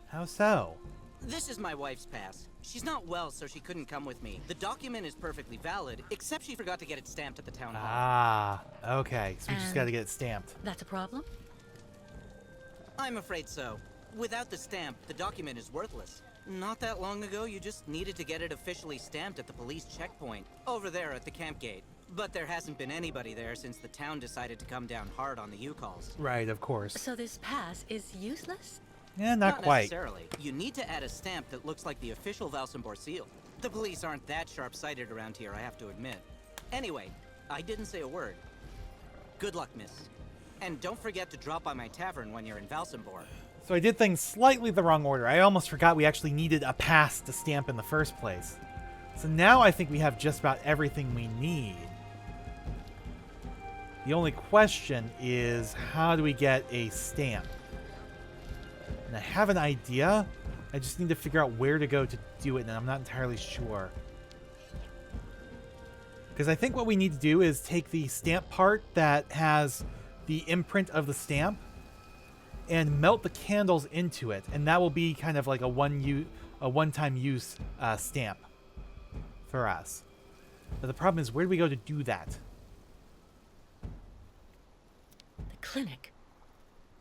How so? This is my wife's pass. She's not well, so she couldn't come with me. The document is perfectly valid, except she forgot to get it stamped at the town hall. Ah, okay. So we just And- got to get it stamped. That's a problem? I'm afraid so. Without the stamp, the document is worthless. Not that long ago, you just needed to get it officially stamped at the police checkpoint, over there at the camp gate. But there hasn't been anybody there since the town decided to come down hard on the U-Calls. Right, of course. So this pass is useless? Yeah, not quite. necessarily. You need to add a stamp that looks like the official Valsambor seal. The police aren't that sharp-sighted around here, I have to admit. Anyway, I didn't say a word. Good luck, miss. And don't forget to drop by my tavern when you're in Valsambor. So I did things slightly the wrong order. I almost forgot we actually needed a pass to stamp in the first place. So now I think we have just about everything we need. The only question is, how do we get a stamp? And I have an idea. I just need to figure out where to go to do it, and I'm not entirely sure. Because I think what we need to do is take the stamp part that has the imprint of the stamp and melt the candles into it, and that will be kind of like a one-time use stamp for us. But the problem is, where do we go to do that? The clinic.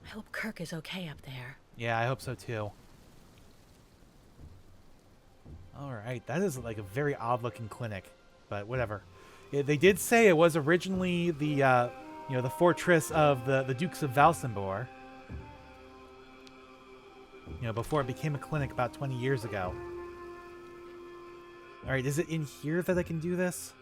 I hope Kirk is okay up there. Yeah, I hope so too. Alright, that is like a very odd-looking clinic, but whatever. Yeah, they did say it was originally the, the fortress of the Dukes of Valsambor. Before it became a clinic about 20 years ago. Alright, is it in here that I can do this?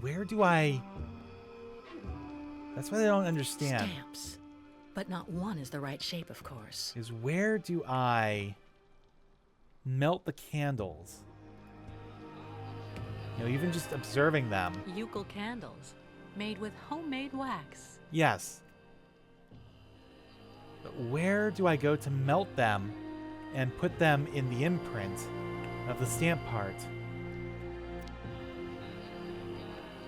Where do I... That's what I don't understand. Stamps. But not one is the right shape, of course. Is where do I melt the candles? Even just observing them. Eucal candles, made with homemade wax. Yes. But where do I go to melt them and put them in the imprint of the stamp part?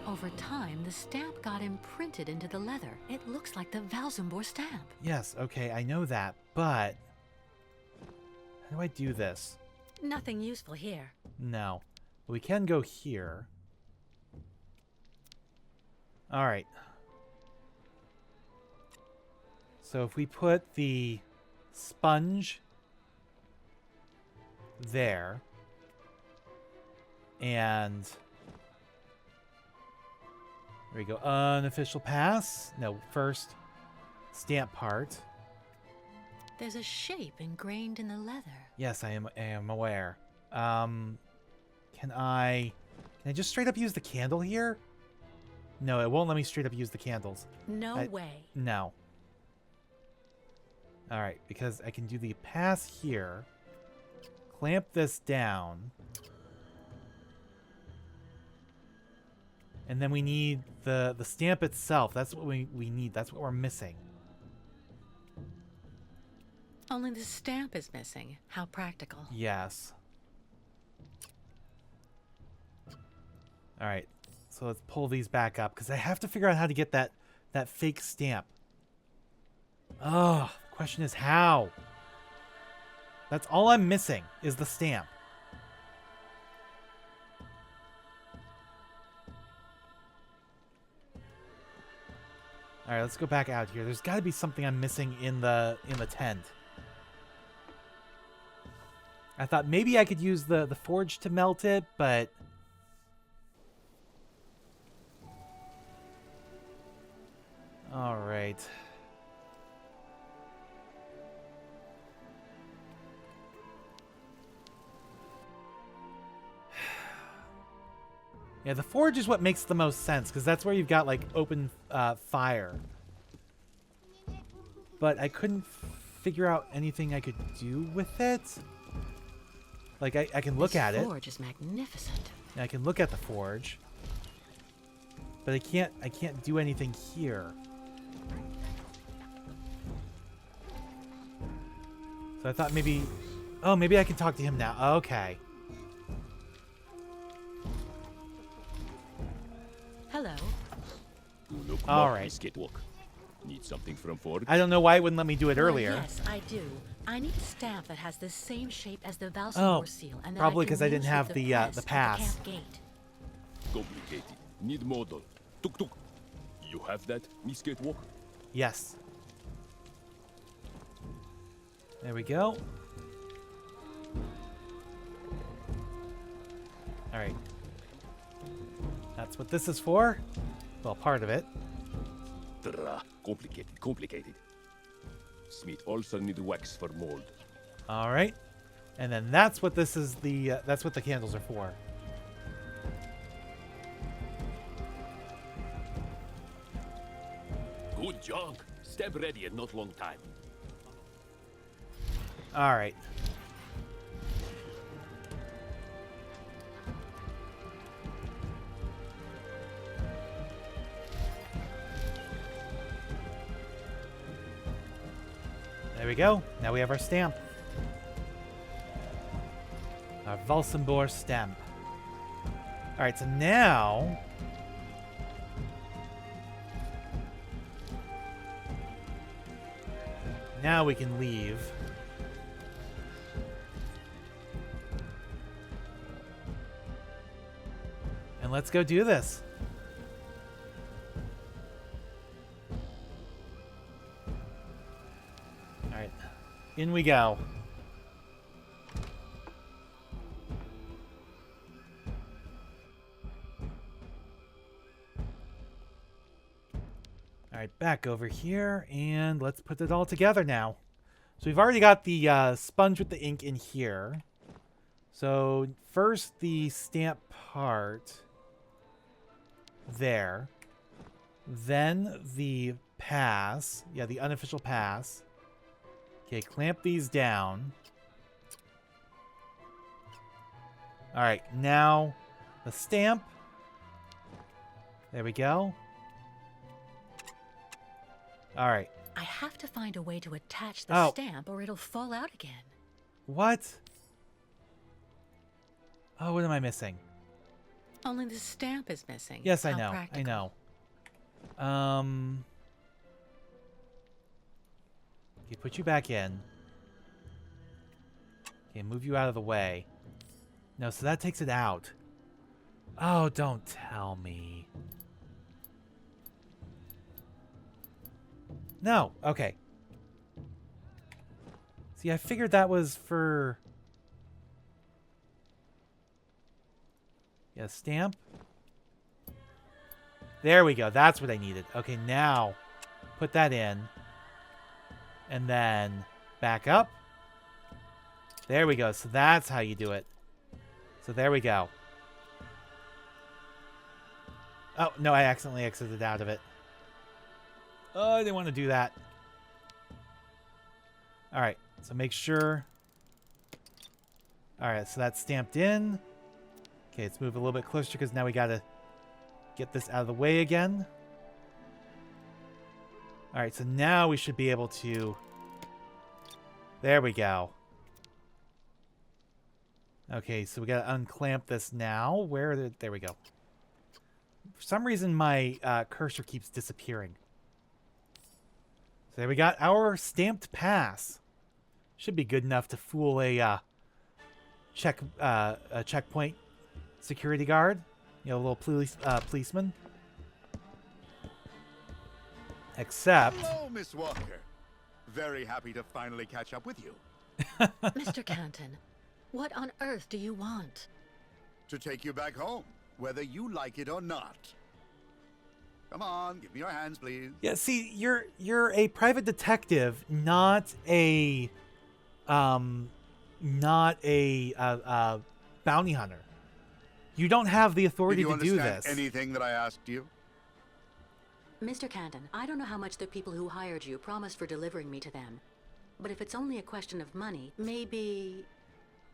Over time, the stamp got imprinted into the leather. It looks like the Valsambor stamp. Yes, okay, I know that, but... How do I do this? Nothing useful here. No. But we can go here. Alright. So if we put the sponge there. And there we go. Unofficial pass. No, first stamp part. There's a shape ingrained in the leather. Yes, I am aware. Can I just straight up use the candle here? No, it won't let me straight up use the candles. No way. No. All right, because I can do the pass here. Clamp this down. And then we need the stamp itself. That's what we need. That's what we're missing. Only the stamp is missing. How practical. Yes. All right. So let's pull these back up because I have to figure out how to get that fake stamp. Oh, the question is how. That's all I'm missing is the stamp. All right, let's go back out here. There's got to be something I'm missing in the tent. I thought maybe I could use the forge to melt it, but all right. Yeah, the forge is what makes the most sense because that's where you've got like open fire. But I couldn't figure out anything I could do with it. Like I can look at it. The forge is magnificent. I can look at the forge, but I can't do anything here. So I thought maybe, oh, maybe I can talk to him now. Okay. Hello. All right. Skatewalk. Need something from Ford? I don't know why it wouldn't let me do it Well, earlier. yes, I do. I need a stamp that has the same shape as the Valsamore seal, and that probably because I didn't have the pass. At the camp gate. Complicated. Need model. Tuk tuk. You have that, Miss Skatewalk? Yes. There we go. All right. That's what this is for. Well, part of it. Complicated. Smith also need wax for mold. All right. And then that's what this is that's what the candles are for. Good job. Stamp ready in not long time. All right. There we go. Now we have our stamp. Our Valsamore stamp. All right, so now we can leave. And let's go do this. All right, in we go. All right, back over here, and let's put it all together now. So we've already got the sponge with the ink in here. So first the stamp part there. Then the pass. Yeah, the unofficial pass. Okay, clamp these down. All right, now the stamp. There we go. All right. I have to find a way to attach the stamp or it'll fall out again. What? Oh, what am I missing? Only the stamp is missing. Yes, I How know. practical. I know. Okay, put you back in. Okay, move you out of the way. No, so that takes it out. Oh, don't tell me. No, okay. See, I figured that was for... Yeah, stamp. There we go. That's what I needed. Okay, now put that in. And then back up. There we go. So that's how you do it. So there we go. Oh, no, I accidentally exited out of it. Oh, I didn't want to do that. All right, so make sure. All right, so that's stamped in. Okay, let's move a little bit closer because now we got to get this out of the way again. All right, so now we should be able to... There we go. Okay, so we got to unclamp this now. There we go. For some reason, my cursor keeps disappearing. So there we got our stamped pass. Should be good enough to fool a checkpoint security guard. You know, a little policeman. Except... Hello, Miss Walker. Very happy to finally catch up with you. Mr. Canton, what on earth do you want? To take you back home, whether you like it or not. Come on, give me your hands, please. Yeah, see, you're a private detective, not a bounty hunter. You don't have the authority to do this. Anything that I asked you? Mr. Canton, I don't know how much the people who hired you promised for delivering me to them. But if it's only a question of money, maybe...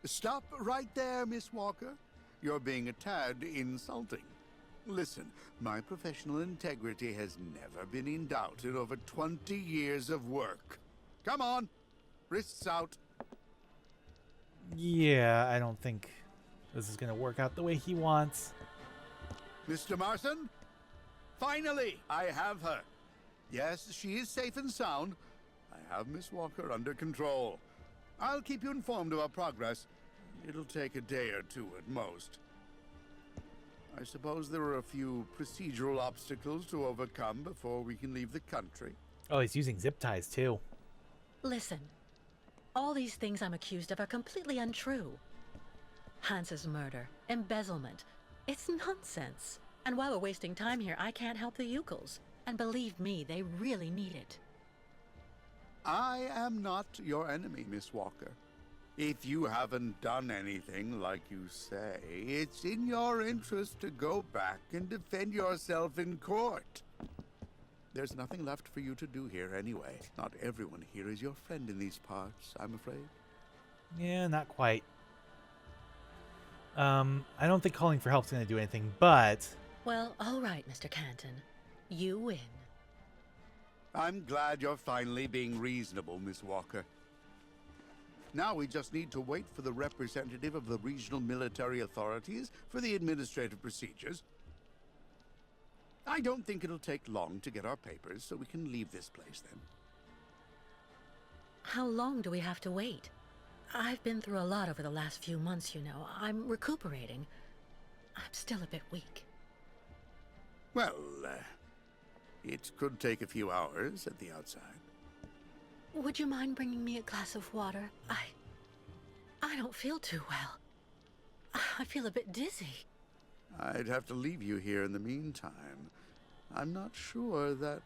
Stop right there, Miss Walker. You're being a tad insulting. Listen, my professional integrity has never been in doubt in over 20 years of work. Come on, wrists out. Yeah, I don't think this is going to work out the way he wants. Mr. Marson? Finally, I have her. Yes, she is safe and sound. I have Miss Walker under control. I'll keep you informed of our progress. It'll take a day or two at most. I suppose there are a few procedural obstacles to overcome before we can leave the country. Oh, he's using zip ties, too. Listen, all these things I'm accused of are completely untrue. Hans's murder, embezzlement, it's nonsense. And while we're wasting time here, I can't help the Ukels. And believe me, they really need it. I am not your enemy, Miss Walker. If you haven't done anything like you say, it's in your interest to go back and defend yourself in court. There's nothing left for you to do here anyway. Not everyone here is your friend in these parts, I'm afraid. Yeah, not quite. I don't think calling for help's going to do anything, but... Well, all right, Mr. Canton. You win. I'm glad you're finally being reasonable, Miss Walker. Now we just need to wait for the representative of the regional military authorities for the administrative procedures. I don't think it'll take long to get our papers, so we can leave this place then. How long do we have to wait? I've been through a lot over the last few months, you know. I'm recuperating. I'm still a bit weak. Well, it could take a few hours at the outside. Would you mind bringing me a glass of water? I don't feel too well. I feel a bit dizzy. I'd have to leave you here in the meantime. I'm not sure that...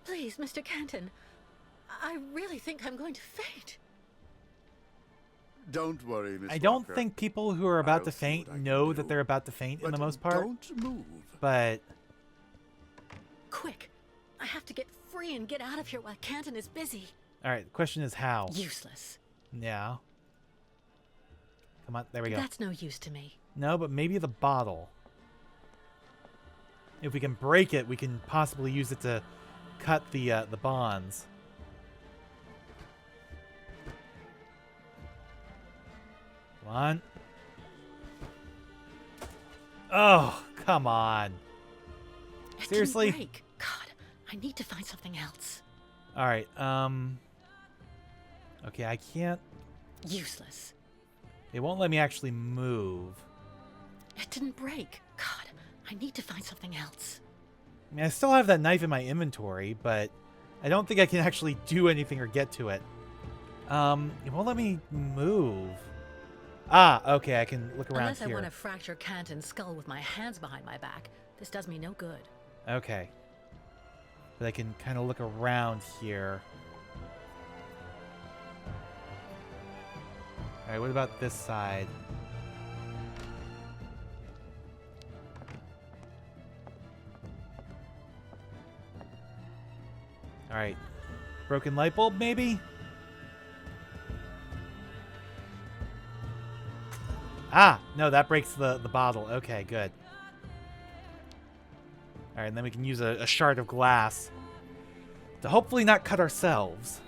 Please, Mr. Canton. I really think I'm going to faint. Don't worry, Miss I don't Walker. think people who are about I'll to see faint what I can know do. that they're about to faint in But the most part. don't move. But... Quick. I have to get free and get out of here while Canton is busy. Alright, the question is how. Useless. Yeah. Come on, there we go. That's no use to me. No, but maybe the bottle. If we can break it, we can possibly use it to cut the bonds. Come on. Oh, come on. It Seriously? didn't break. God, I need to find something else. All right. Okay, I can't. Useless. It won't let me actually move. It didn't break. God, I need to find something else. I mean, I still have that knife in my inventory, but I don't think I can actually do anything or get to it. It won't let me move. Ah, okay, I can look around Unless I here. want to fracture Canton's skull with my hands behind my back, this does me no good. Okay. But I can kind of look around here. Alright, what about this side? Alright. Broken light bulb, maybe? Ah! No, that breaks the bottle. Okay, good. Alright, and then we can use a shard of glass to hopefully not cut ourselves.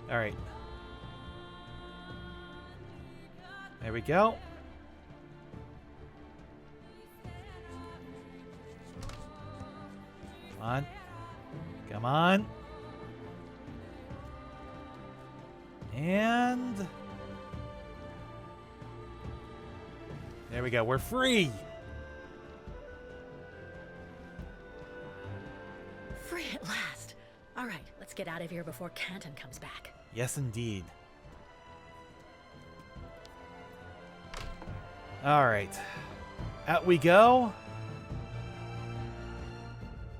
Alright. There we go. Come on. Come on. And there we go. We're free. Free at last. All right, let's get out of here before Canton comes back. Yes, indeed. All right. Out we go.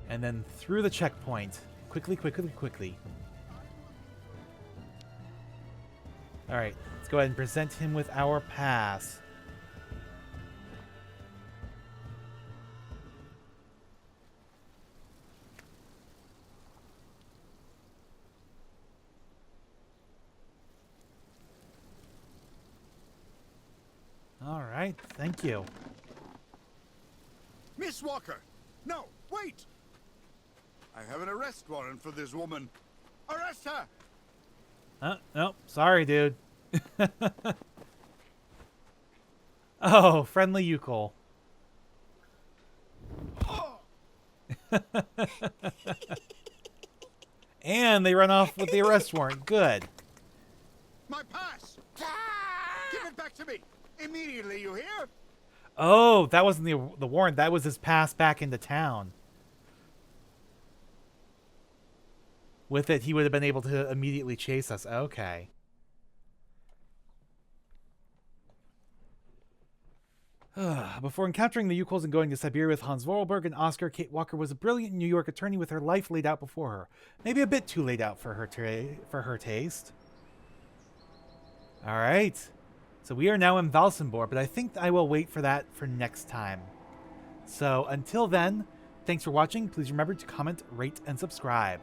And then through the checkpoint. Quickly, quickly, quickly. All right. Let's go ahead and present him with our pass. All right. Thank you. Miss Walker! No, wait! I have an arrest warrant for this woman. Arrest her! Nope. Sorry, dude. Oh, friendly Yukol. And they run off with the arrest warrant. Good. My pass! Give it back to me! Immediately, you hear? Oh, that wasn't the warrant. That was his pass back into town. With it, he would have been able to immediately chase us. Okay. Before encountering the Yukols and going to Syberia with Hans Vorarlberg and Oscar, Kate Walker was a brilliant New York attorney with her life laid out before her. Maybe a bit too laid out for her taste. All right. So we are now in Valsenborg, but I think I will wait for that for next time. So until then, thanks for watching. Please remember to comment, rate, and subscribe.